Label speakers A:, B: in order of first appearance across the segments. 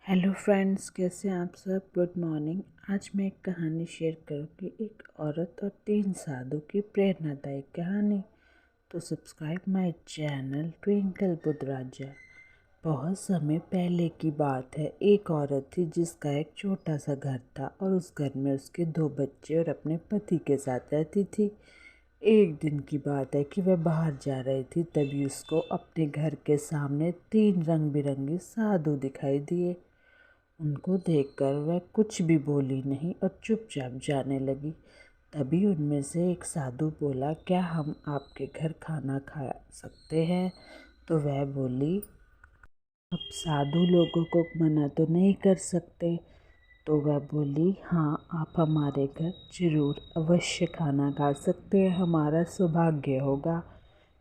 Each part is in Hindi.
A: हेलो फ्रेंड्स, कैसे हैं आप सब। Good morning. आज मैं एक कहानी शेयर करूँगी, एक औरत और 3 साधु की प्रेरणादायक कहानी। तो सब्सक्राइब माय चैनल ट्विंकल बुद्धराजा। बहुत समय पहले की बात है। एक औरत थी जिसका एक छोटा सा घर था और उस घर में उसके 2 बच्चे और अपने पति के साथ रहती थी। एक दिन की बात है कि वह बाहर जा रही थी, तभी उसको अपने घर के सामने 3 रंग बिरंगे साधु दिखाई दिए। उनको देखकर वह कुछ भी बोली नहीं और चुपचाप जाने लगी। तभी उनमें से एक साधु बोला, क्या हम आपके घर खाना खा सकते हैं? तो वह बोली, अब साधु लोगों को मना तो नहीं कर सकते। तो वह बोली, हाँ, आप हमारे घर जरूर अवश्य खाना खा सकते हैं, हमारा सौभाग्य होगा।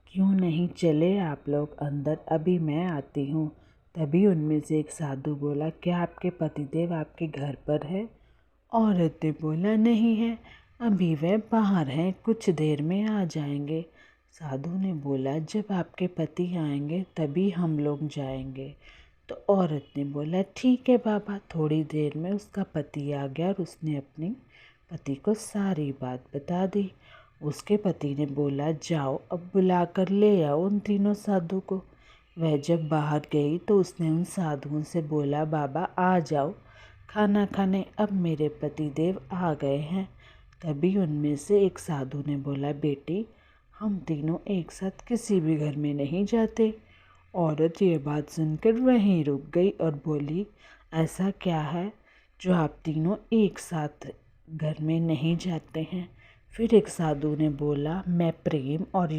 A: क्यों नहीं, चले आप लोग अंदर, अभी मैं आती हूँ। तभी उनमें से एक साधु बोला, क्या आपके पतिदेव आपके घर पर है? औरत ने बोला, नहीं है, अभी वह बाहर हैं, कुछ देर में आ जाएंगे। साधु ने बोला, जब आपके पति आएंगे तभी हम लोग जाएंगे। तो औरत ने बोला, ठीक है बाबा। थोड़ी देर में उसका पति आ गया और उसने अपने पति को सारी बात बता दी। उसके पति ने बोला, जाओ अब बुला कर ले आओ उन तीनों साधु को। वह जब बाहर गई तो उसने उन साधुओं से बोला, बाबा आ जाओ खाना खाने, अब मेरे पतिदेव आ गए हैं। तभी उनमें से एक साधु ने बोला, बेटी, हम तीनों एक साथ किसी भी घर में नहीं जाते। औरत ये बात सुनकर वहीं रुक गई और बोली, ऐसा क्या है जो आप तीनों एक साथ घर में नहीं जाते हैं? फिर एक साधु ने बोला, मैं प्रेम और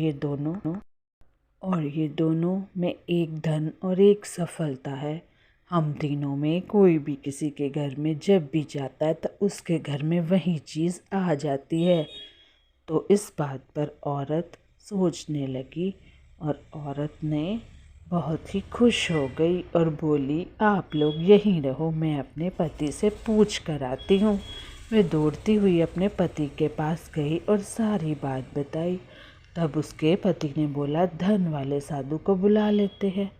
A: ये दोनों में एक धन और एक सफलता है। हम तीनों में कोई भी किसी के घर में जब भी जाता है तो उसके घर में वही चीज़ आ जाती है। तो इस बात पर औरत सोचने लगी और औरत ने बहुत ही खुश हो गई और बोली, आप लोग यहीं रहो, मैं अपने पति से पूछ कर आती हूँ। वह दौड़ती हुई अपने पति के पास गई और सारी बात बताई। तब उसके पति ने बोला, धन वाले साधु को बुला लेते हैं।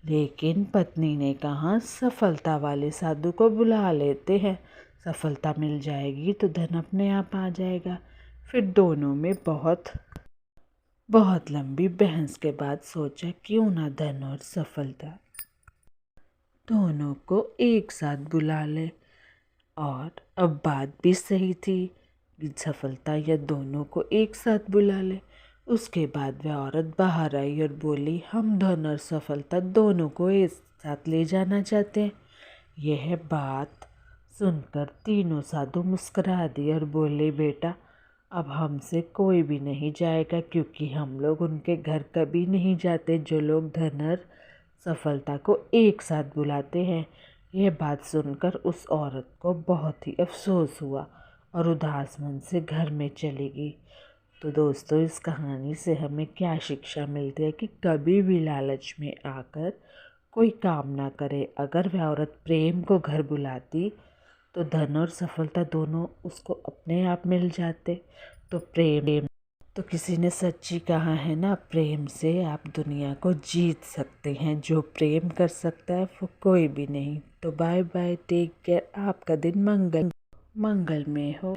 A: लेकिन पत्नी ने कहा, सफलता वाले साधु को बुला लेते हैं, सफलता मिल जाएगी तो धन अपने आप आ जाएगा। फिर दोनों में बहुत लंबी बहस के बाद सोचा, क्यों ना धन और सफलता दोनों को एक साथ बुला ले। और अब बात भी सही थी कि सफलता या दोनों को एक साथ बुला ले। उसके बाद वह औरत बाहर आई और बोली, हम धन और सफलता दोनों को एक साथ ले जाना चाहते हैं। यह बात सुनकर तीनों साधु मुस्कुरा दिए और बोले, बेटा, अब हमसे कोई भी नहीं जाएगा, क्योंकि हम लोग उनके घर कभी नहीं जाते जो लोग धन और सफलता को एक साथ बुलाते हैं। यह बात सुनकर उस औरत को बहुत ही अफसोस हुआ और उदास मन से घर में चली गई। तो दोस्तों, इस कहानी से हमें क्या शिक्षा मिलती है कि कभी भी लालच में आकर कोई काम ना करे। अगर वह औरत प्रेम को घर बुलाती तो धन और सफलता दोनों उसको अपने आप मिल जाते। तो प्रेम तो किसी ने सच्ची कहा है ना, प्रेम से आप दुनिया को जीत सकते हैं। जो प्रेम कर सकता है वो कोई भी नहीं। तो बाय बाय, टेक केयर, आपका दिन मंगलमय हो।